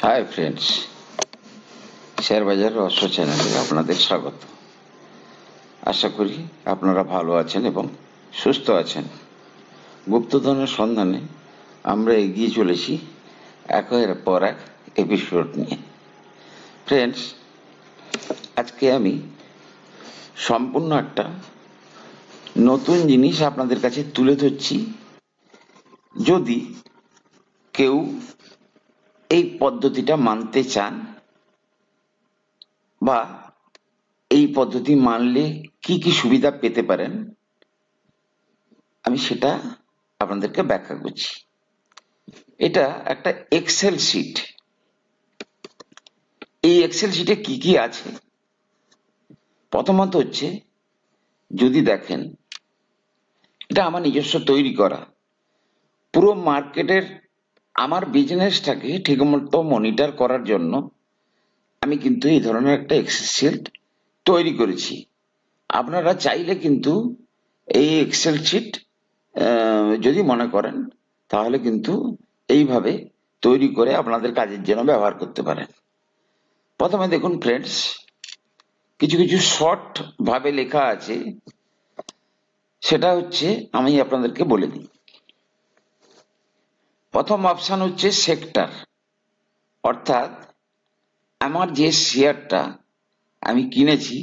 Hi friends, share বাজার রহস্য চ্যানেলে আপনাদের স্বাগত। আশা করি আপনারা ভালো আছেন এবং সুস্থ আছেন। গুপ্তধনের সন্ধানে আমরা এগিয়ে চলেছি একের পর এক এপিসোড নিয়ে। ফ্রেন্ডস, আজকে আমি সম্পূর্ণ একটা নতুন জিনিস আপনাদের কাছে তুলে ধরছি। যদি কেউ এই পদ্ধতিটা মানতে চান বা এই পদ্ধতি মানলে কি কি সুবিধা পেতে পারেন, আমি সেটা আপনাদেরকে ব্যাখ্যা করছি। এটা একটা এক্সেল শিট। এই এক্সেল শিটে কি কি আছে? প্রথমত হচ্ছে, যদি দেখেন, এটা আমার নিজস্ব তৈরি করা। পুরো মার্কেটের আমার বিজনেসটাকে ঠিকমতো মনিটর করার জন্য আমি কিন্তু এই ধরনের একটা এক্সেল শিট তৈরি করেছি। আপনারা চাইলে কিন্তু এই এক্সেল শিট যদি মনে করেন, তাহলে কিন্তু এইভাবে তৈরি করে আপনাদের কাজের জন্য ব্যবহার করতে পারেন। প্রথমে দেখুন ফ্রেন্ডস, কিছু কিছু শর্ট ভাবে লেখা আছে, সেটা হচ্ছে আমি আপনাদেরকে বলে দিই। প্রথম অপশন হচ্ছে সেক্টর, অর্থাৎ আমার যে শেয়ারটা আমি কিনেছি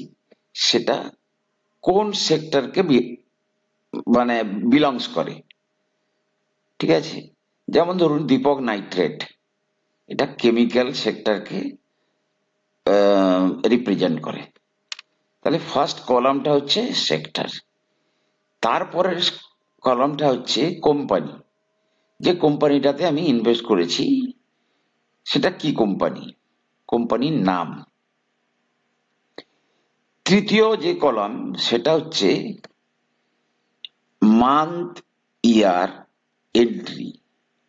সেটা কোন সেক্টরকে মানে বিলংস করে। ঠিক আছে, যেমন ধরুন দীপক নাইট্রেট, এটা কেমিক্যাল সেক্টরকে রিপ্রেজেন্ট করে। তাহলে ফার্স্ট কলামটা হচ্ছে সেক্টর, তারপরের কলামটা হচ্ছে কোম্পানি, যে কোম্পানিটাতে আমি ইনভেস্ট করেছি সেটা কি কোম্পানি, কোম্পানির নাম। তৃতীয় যে কলাম সেটা হচ্ছে মান্থ ইয়ার এন্ট্রি,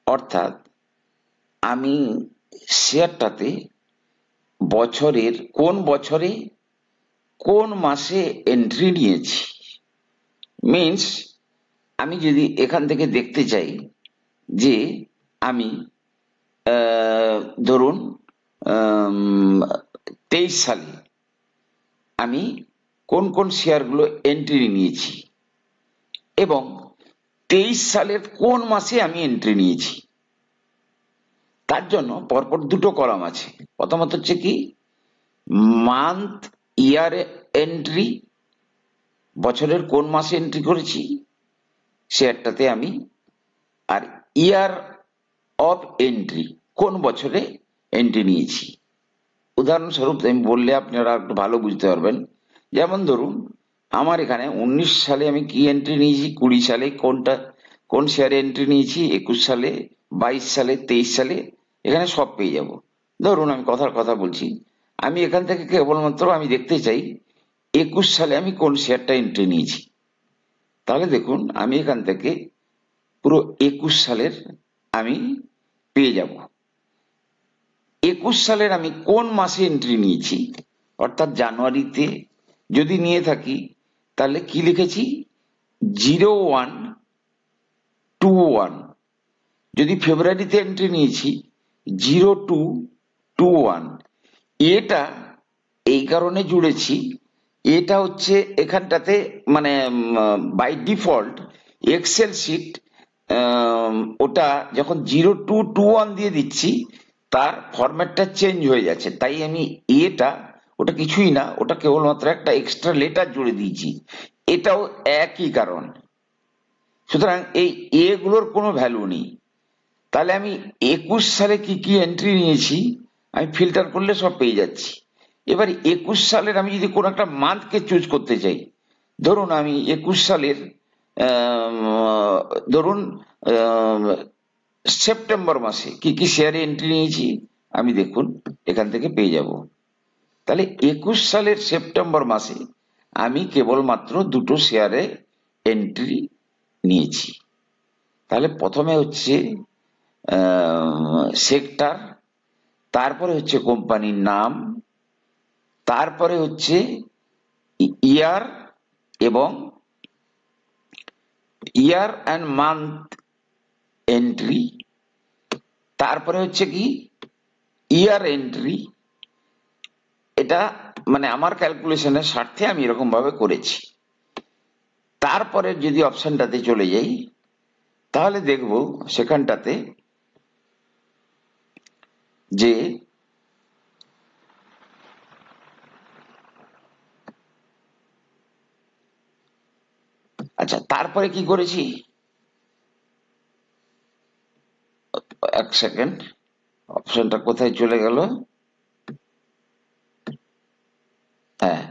অর্থাৎ আমি শেয়ারটাতে বছরে কোন মাসে এন্ট্রি নিয়েছি। মিনস আমি যদি এখান থেকে দেখতে চাই যে আমি ধরুন 23 সালে আমি কোন কোন শেয়ারগুলো এন্ট্রি নিয়েছি এবং 23 সালের কোন মাসে আমি এন্ট্রি নিয়েছি, তার জন্য পরপর দুটো কলাম আছে। প্রথমত হচ্ছে কি মান্থ ইয়ার এন্ট্রি, বছরের কোন মাসে এন্ট্রি করেছি শেয়ারটাতে আমি, আর ইয়ার অফ এন্ট্রি, কোন বছরে এন্ট্রি নিয়েছি। উদাহরণস্বরূপ আমি বললে আপনারা একটু ভালো বুঝতে পারবেন। যেমন ধরুন আমার এখানে 19 সালে আমি কি এন্ট্রি নিয়েছি, 20 সালে কোন শেয়ারে এন্ট্রি নিয়েছি, 21 সালে, 22 সালে, 23 সালে, এখানে সব পেয়ে যাব। ধরুন আমি কথার কথা বলছি, আমি এখান থেকে কেবলমাত্র আমি দেখতে চাই 21 সালে আমি কোন শেয়ারটা এন্ট্রি নিয়েছি। তাহলে দেখুন আমি এখান থেকে পুরো 21 সালের আমি পেয়ে যাব। 21 সালের আমি কোন মাসে এন্ট্রি নিয়েছি, অর্থাৎ জানুয়ারিতে যদি নিয়ে থাকি তাহলে কি লিখেছি 0121, যদি ফেব্রুয়ারিতে এন্ট্রি নিয়েছি 0221। এটা এই কারণে জুড়েছি, এটা হচ্ছে এখানটাতে মানে বাই ডিফল্ট এক্সেল শিট ওটা যখন 0221 দিয়ে দিচ্ছি তার ফরম্যাটটা চেঞ্জ হয়ে যাচ্ছে, তাই আমি এটা ওটা কিছুই না, ওটা কেবলমাত্র একটা এক্সট্রা লেটার জুড়ে দিয়েছি, এটাও একই কারণ। সুতরাং এই এ গুলোর কোনো ভ্যালু নেই। তাহলে আমি 21 সালে কি কি এন্ট্রি নিয়েছি আমি ফিল্টার করলে সব পেয়ে যাচ্ছি। এবার 21 সালের আমি যদি কোনো একটা মান্থকে চুজ করতে চাই, ধরুন আমি 21 সালের ধরুন সেপ্টেম্বর মাসে কি কি শেয়ারে এন্ট্রি নিয়েছি আমি দেখুন এখান থেকে পেয়ে যাব। তাহলে 21 সালের সেপ্টেম্বর মাসে আমি কেবলমাত্র দুটো শেয়ারে এন্ট্রি নিয়েছি। তাহলে প্রথমে হচ্ছে সেক্টর, তারপরে হচ্ছে কোম্পানির নাম, তারপরে হচ্ছে ইয়ার এবং ইয়ার অ্যান্ড মান্থ এন্ট্রি, তারপরে হচ্ছে কি ইয়ার এন্ট্রি, এটা মানে আমার ক্যালকুলেশনের স্বার্থে আমি এরকম ভাবে করেছি। তারপরে যদি অপশনটাতে চলে যাই, তাহলে দেখব সেখানটাতে যে আচ্ছা, তারপরে কি করেছি, এক সেকেন্ড, অপশনটা কোথায় চলে গেল, হ্যাঁ,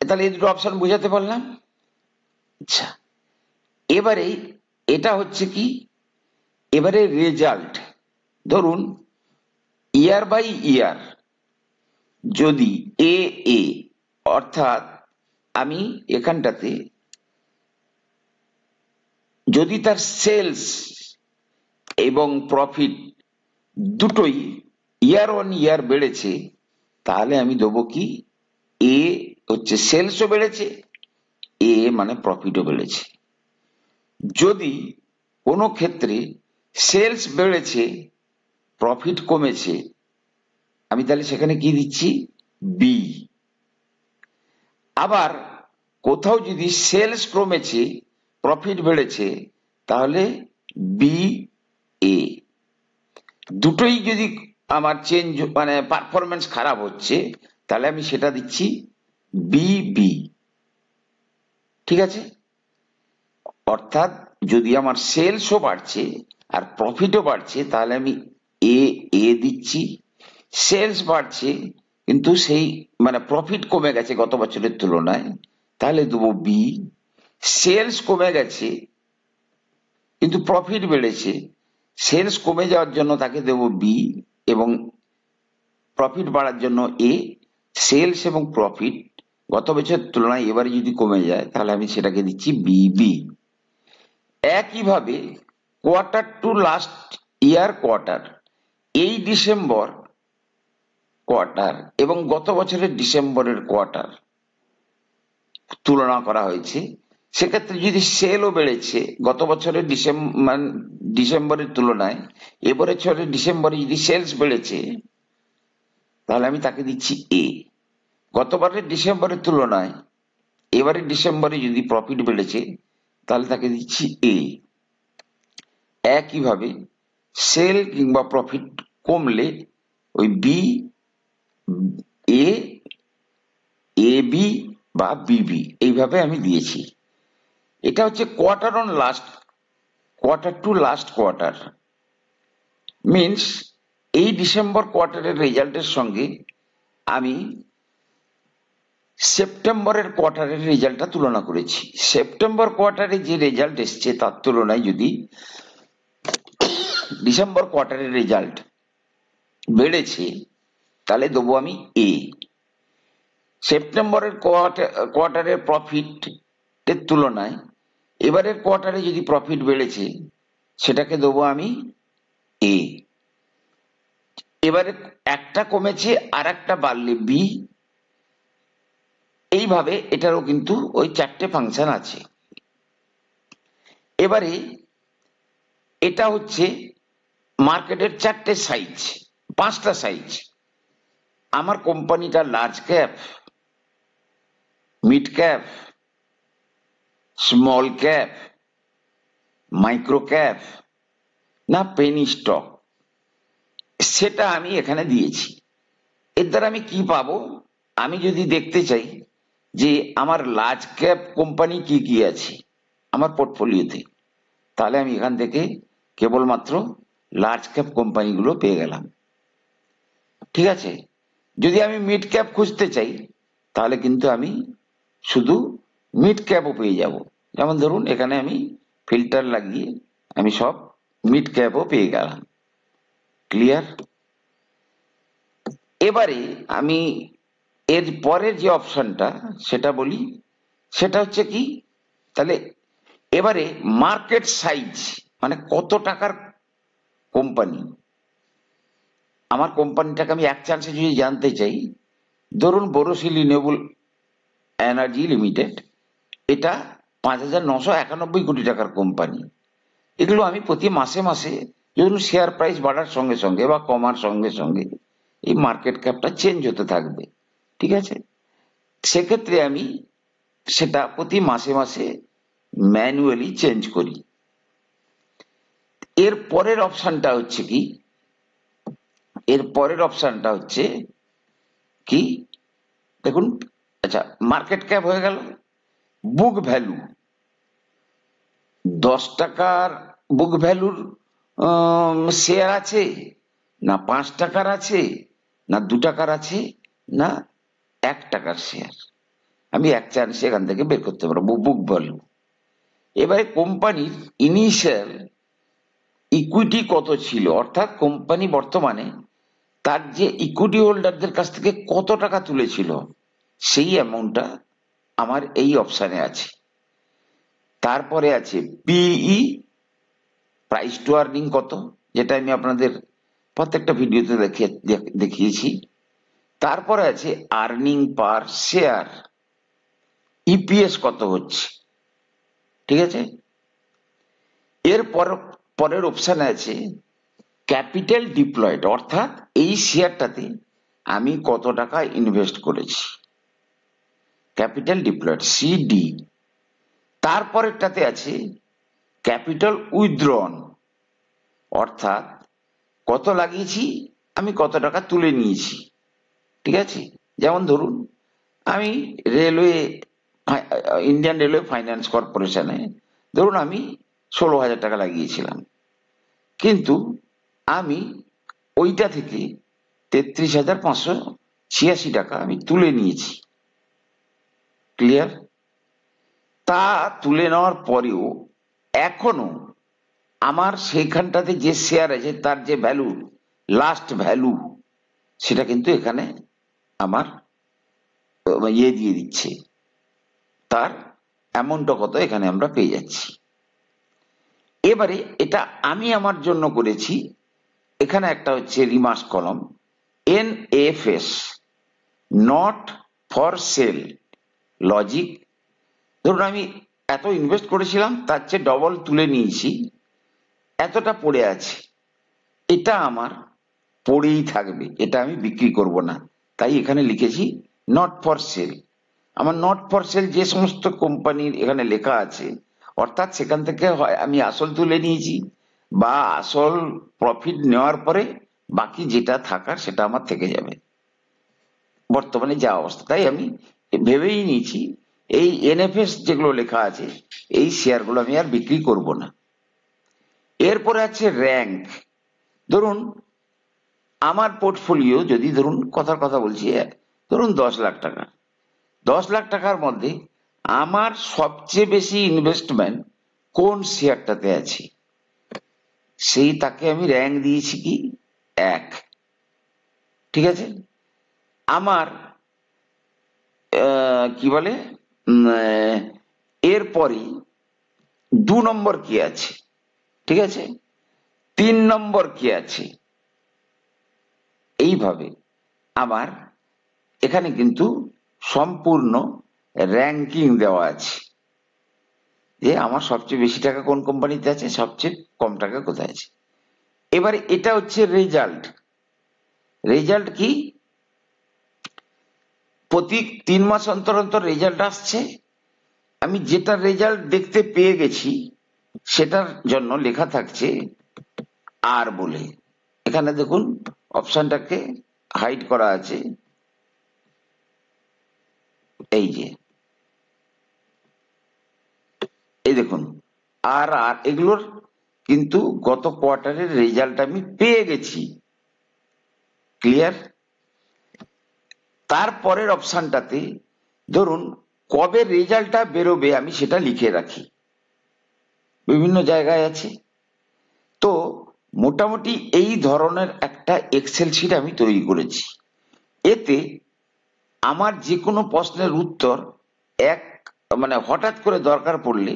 তাহলে এই দুটো অপশন বুঝাতে পারলাম। আচ্ছা, এবারে এটা হচ্ছে কি, এবারে রেজাল্ট, ধরুন ইয়ার বাই ইয়ার যদি এ এ, অর্থাৎ আমি এখানটাতে যদি তার সেলস এবং প্রফিট দুটোই ইয়ার অন ইয়ার বেড়েছে, তাহলে আমি দেবো কি, এ হচ্ছে সেলসও বেড়েছে, এ মানে প্রফিটও বেড়েছে। যদি কোনো ক্ষেত্রে সেলস বেড়েছে প্রফিট কমেছে, আমি তাহলে সেখানে কি দিচ্ছি, বি। আবার কোথাও যদি সেলস কমেছে প্রফিট বেড়েছে, তাহলে বি এ। দুটোই যদি আমার চেঞ্জ মানে পারফরমেন্স খারাপ হচ্ছে, তাহলে আমি সেটা দিচ্ছি বি বি। ঠিক আছে, অর্থাৎ যদি আমার সেলসও বাড়ছে আর প্রফিটও বাড়ছে, তাহলে আমি এ এ দিচ্ছি। সেলস বাড়ছে কিন্তু সেই মানে প্রফিট কমে গেছে গত বছরের তুলনায়, তাহলে দেবো বি। সেলস কমে গেছে কিন্তু প্রফিট বেড়েছে, সেলস কমে যাওয়ার জন্য তাকে দেবো বি, এবং প্রফিট বাড়ার জন্য এ। সেলস এবং প্রফিট গত বছরের তুলনায় এবারে যদি কমে যায়, তাহলে আমি সেটাকে দিচ্ছি বি বি। একইভাবে quarter to last year quarter, এই ডিসেম্বর কোয়ার্টার এবং গত বছরের ডিসেম্বরের কোয়ার্টার তুলনা করা হয়েছে, সেক্ষেত্রে যদি সেলও বেড়েছে গত বছরের ডিসেম্বরের তুলনায়, এবছরের ডিসেম্বরে যদি সেলস বেড়েছে, তাহলে আমি তাকে দিচ্ছি এ। গতবারের ডিসেম্বরের তুলনায় এবারের ডিসেম্বরে যদি প্রফিট বেড়েছে, তাহলে তাকে দিচ্ছি এ। একইভাবে সেল কিংবা প্রফিট কমলে ওই বি এ, এ বি বা বিবি, এইভাবে আমি দিয়েছি। এটা হচ্ছে quarter on last, quarter to last quarter. Means এই ডিসেম্বর কোয়ার্টারের রেজাল্টের সঙ্গে আমি সেপ্টেম্বরের কোয়ার্টারের রেজাল্টটা তুলনা করেছি। সেপ্টেম্বর কোয়ার্টারে যে রেজাল্ট এসছে তার তুলনায় যদি ডিসেম্বর কোয়ার্টারের রেজাল্ট বেড়েছে, তাহলে দেবো আমি এ। সেপ্টেম্বরের কোয়ার্টারের প্রফিট এর তুলনায় এবারের কোয়ার্টারে যদি প্রফিট বেড়েছে, সেটাকে দেবো আমি এ। এবারে একটা কমেছে আর একটা বাড়লে বি। এইভাবে এটারও কিন্তু ওই চারটে ফাংশন আছে। এবারে এটা হচ্ছে মার্কেটের চারটে সাইজ, পাঁচটা সাইজ। আমার কোম্পানিটা large cap, mid cap, small cap, micro cap না পেনি স্টক, সেটা আমি এখানে দিয়েছি। এর দ্বারা আমি কি পাবো, আমি যদি দেখতে চাই যে আমার লার্জ ক্যাপ কোম্পানি কি কি আছে আমার পোর্টফোলিওতে, তাহলে আমি এখান থেকে কেবলমাত্র লার্জ ক্যাপ কোম্পানিগুলো পেয়ে গেলাম। ঠিক আছে, যদি আমি মিড ক্যাপ খুঁজতে চাই, তাহলে কিন্তু আমি শুধু মিড ক্যাপও পেয়ে যাব। যেমন ধরুন এখানে আমি ফিল্টার লাগিয়ে আমি সব মিড ক্যাপও পেয়ে গেলাম। ক্লিয়ার? এবারে আমি এর পরের যে অপশনটা সেটা বলি, সেটা হচ্ছে কি, তাহলে এবারে মার্কেট সাইজ মানে কত টাকার কোম্পানি, আমার কোম্পানিটাকে আমি এক চান্সে যদি জানতে চাই, ধরুন বোরোসিল রিনিউয়েবল এনার্জি লিমিটেড, এটা 5,991 কোটি টাকার কোম্পানি। এগুলো আমি প্রতি মাসে মাসে যখন শেয়ার প্রাইস বাড়ার সঙ্গে সঙ্গে বা কমার সঙ্গে সঙ্গে এই মার্কেট ক্যাপটা চেঞ্জ হতে থাকবে, ঠিক আছে। সেক্ষেত্রে আমি সেটা প্রতি মাসে মাসে ম্যানুয়ালি চেঞ্জ করি। এর পরের অপশনটা হচ্ছে কি, এর পরের অপশনটা হচ্ছে কি দেখুন, আচ্ছা মার্কেট ক্যাপ হয়ে গেল। বুক ভ্যালু, 10 টাকার বুক ভ্যালুর শেয়ার আছে, না 5 টাকার আছে, না 2 টাকার আছে, না 1 টাকার শেয়ার, আমি এক চান্সে এখান থেকে বের করতে পারবো বুক ভ্যালু। এবারে কোম্পানির ইনিশিয়াল ইকুইটি কত ছিল, অর্থাৎ কোম্পানি বর্তমানে তার যে ইকুইটি হোল্ডারদের কাছ থেকে কত টাকা তুলেছিল, সেই অ্যামাউন্টটা আমার এই অপশানে আছে। তারপরে আছে পিই, প্রাইস টু আর্নিং কত, যেটা আমি আপনাদের প্রত্যেকটা ভিডিওতে দেখিয়েছি। তারপরে আছে আর্নিং পার শেয়ার, ইপিএস কত হচ্ছে, ঠিক আছে। এরপর পরের অপশন আছে ক্যাপিটাল ডিপ্লয়েড, অর্থাৎ এই শেয়ারটাতে আমি কত টাকা ইনভেস্ট করেছি, ক্যাপিটাল ডিপ্লয়েড সিডি। তারপরেরটাতে আছে ক্যাপিটাল উইথড্রন, অর্থাৎ কত লাগিয়েছি, আমি কত টাকা তুলে নিয়েছি, ঠিক আছে। যেমন ধরুন আমি রেলওয়ে, ইন্ডিয়ান রেলওয়ে ফাইন্যান্স কর্পোরেশনে ধরুন আমি 16,000 টাকা লাগিয়েছিলাম, কিন্তু আমি ওইটা থেকে 33,586 টাকা আমি তুলে নিয়েছি, ক্লিয়ার। তা তুলে নেওয়ার পরেও এখনো আমার সেইখানটাতে যে শেয়ার আছে তার যে ভ্যালু, লাস্ট ভ্যালু, সেটা কিন্তু এখানে আমার ইয়ে দিয়ে দিচ্ছে, তার অ্যামাউন্টটা কত এখানে আমরা পেয়ে যাচ্ছি। এবারে এটা আমি আমার জন্য করেছি, এখানে একটা হচ্ছে রিমার্স কলম NFS, not for sale logic. ধরুন আমি এত ইনভেস্ট করেছিলাম, তার চেয়ে ডবল তুলে নিয়েছি, এতটা পড়ে আছে, এটা আমার পড়েই থাকবে, এটা আমি বিক্রি করব না, তাই এখানে লিখেছি নট ফর সেল। আমার নট ফর সেল যে সমস্ত কোম্পানির এখানে লেখা আছে, অর্থাৎ সেখান থেকে হয় আমি আসল তুলে নিয়েছি, বা আসল প্রফিট নেওয়ার পরে বাকি যেটা থাকার সেটা আমার থেকে যাবে, বর্তমানে যা অবস্থা। তাই আমি ভেবেই নিয়েছি এই NFS যেগুলো লেখা আছে এই শেয়ারগুলো আমি আর বিক্রি করব না। এরপরে আছে র্যাঙ্ক। ধরুন আমার পোর্টফোলিও যদি, ধরুন কথার কথা বলছি, ধরুন 10 লাখ টাকা, 10 লাখ টাকার মধ্যে আমার সবচেয়ে বেশি ইনভেস্টমেন্ট কোন শেয়ারটাতে আছে, সেই তাকে আমি র্যাঙ্ক দিয়েছি কি 1, ঠিক আছে। আমার কি বলে এরপরে 2 নম্বর কি আছে, ঠিক আছে, 3 নম্বর কি আছে, এইভাবে আমার এখানে কিন্তু সম্পূর্ণ র্যাঙ্কিং দেওয়া আছে, যে আমার সবচেয়ে বেশি টাকা কোন কোম্পানিতে আছে, সবচেয়ে কম টাকা কোথায় আছে। এবারে এটা হচ্ছে রেজাল্ট। রেজাল্ট কি, প্রতি 3 মাস অন্তর অন্তর রেজাল্ট আসছে, আমি যেটা রেজাল্ট দেখতে পেয়ে গেছি সেটার জন্য লেখা থাকছে আর বলে। এখানে দেখুন অপশনটাকে হাইড করা আছে, এই যে এই দেখুন আর আর এগুলোর কিন্তু গত কোয়ার্টারের রেজাল্ট আমি পেয়ে গেছি, ক্লিয়ার। তারপরের অপশনটাতে ধরুন কবে রেজাল্টটা বেরোবে আমি সেটা লিখে রাখি, বিভিন্ন জায়গায় আছে। তো মোটামুটি এই ধরনের একটা এক্সেল শিট আমি তৈরি করেছি, এতে আমার যে কোনো প্রশ্নের উত্তর এক মানে হঠাৎ করে দরকার পড়লে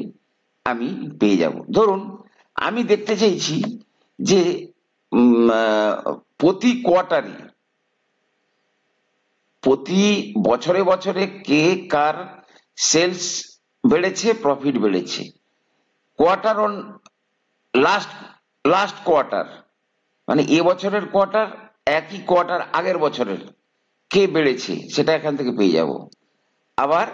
আমি পেয়ে যাব। ধরুন আমি দেখতে চাইছি যে প্রতি কোয়ার্টারে, প্রতি বছরে বছরে কে কার সেলস বেড়েছে, প্রফিট বেড়েছে, কোয়ার্টার অন লাস্ট কোয়ার্টার, মানে এবছরের কোয়ার্টার একই কোয়ার্টার আগের বছরের কে বেড়েছে সেটা এখান থেকে পেয়ে যাব। আবার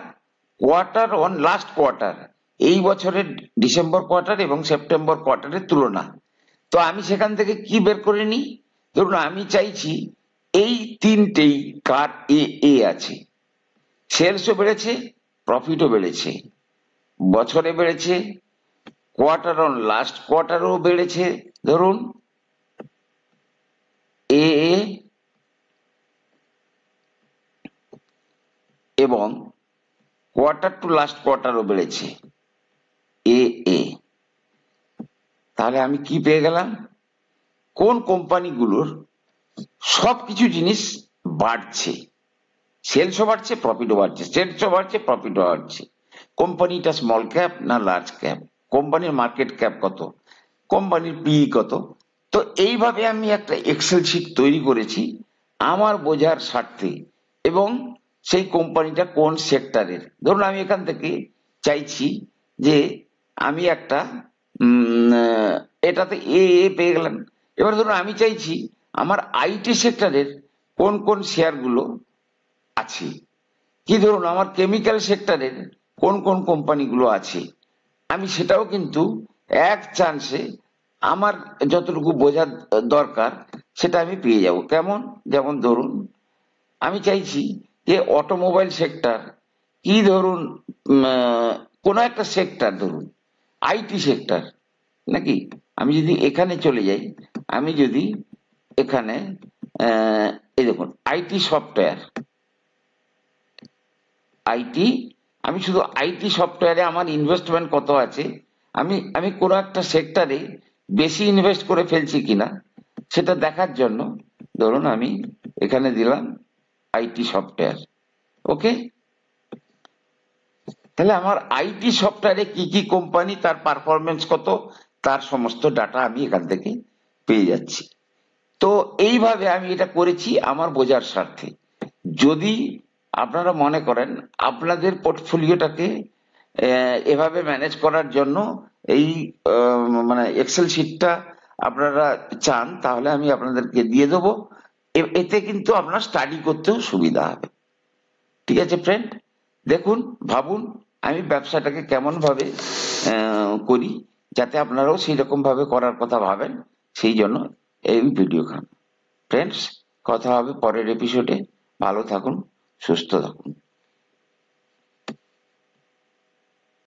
কোয়ার্টার অন লাস্ট কোয়ার্টার, এই বছরের ডিসেম্বর কোয়ার্টার এবং সেপ্টেম্বর কোয়ার্টারের তুলনা। তো আমি সেখান থেকে কি বের করে নিই? ধরুন আমি চাইছি এই তিনটেই কার এ এ আছে, সেলসও বেড়েছে, প্রফিটও বেড়েছে, বছরে বেড়েছে, কোয়ার্টার অন লাস্ট কোয়ার্টারও বেড়েছে ধরুন এ এ, এবং কোয়ার্টার টু লাস্ট কোয়ার্টারও বেড়েছে এ এ। তাহলে আমি কি পেয়ে গেলাম? কোন কোম্পানিগুলোর সবকিছু জিনিস বাড়ছে, সেলসও বাড়ছে, প্রফিটও বাড়ছে, সেলসও বাড়ছে, প্রফিটও বাড়ছে। কোম্পানিটা স্মল ক্যাপ না লার্জ ক্যাপ, কোম্পানির মার্কেট ক্যাপ কত, কোম্পানির পিই কত। তো এইভাবে আমি একটা এক্সেল শিট তৈরি করেছি আমার বোঝার স্বার্থে, এবং সেই কোম্পানিটা কোন সেক্টরের। ধরুন আমি এখান থেকে চাইছি যে আমি একটা এটাতে এ এ পেয়ে গেলাম। এবার ধরুন আমি চাইছি আমার আইটি সেক্টরের কোন কোন শেয়ারগুলো আছে, কি ধরুন আমার কেমিক্যাল সেক্টরের কোন কোন কোম্পানিগুলো আছে, আমি সেটাও কিন্তু এক চান্সে আমার যতটুকু বোঝার দরকার সেটা আমি পেয়ে যাব। কেমন? যেমন ধরুন আমি চাইছি যে অটোমোবাইল সেক্টর, কি ধরুন কোনো একটা সেক্টর, ধরুন আইটি সেক্টর নাকি। আমি যদি এখানে চলে যাই, আমি যদি এখানে এই দেখুন আইটি সফটওয়্যার, আইটি, আমি শুধু আইটি সফটওয়্যারে আমার ইনভেস্টমেন্ট কত আছে, আমি আমি কোনো একটা সেক্টরে বেশি ইনভেস্ট করে ফেলছি কিনা সেটা দেখার জন্য ধরুন আমি এখানে দিলাম আইটি সফটওয়্যার। ওকে, তাহলে আমার আইটি সফটওয়্যারে কি কি কোম্পানি, তার পারফরমেন্স কত, তার সমস্ত ডাটা আমি এখান থেকে পেয়ে যাচ্ছি। তো এইভাবে আমি এটা করেছি আমার বোঝার স্বার্থে। যদি আপনারা মনে করেন আপনাদের পোর্টফোলিওটাকে এভাবে ম্যানেজ করার জন্য এই মানে এক্সেল শিটটা আপনারা চান, তাহলে আমি আপনাদেরকে দিয়ে দেবো। এতে কিন্তু আপনার স্টাডি করতেও সুবিধা হবে। ঠিক আছে ফ্রেন্ড, দেখুন ভাবুন আমি ব্যবসাটাকে কেমন ভাবে করি, যাতে আপনারাও সেই রকম ভাবে করার কথা ভাবেন, সেই জন্য এই ভিডিও খান। ফ্রেন্ডস, কথা হবে পরের এপিসোডে। ভালো থাকুন, সুস্থ থাকুন।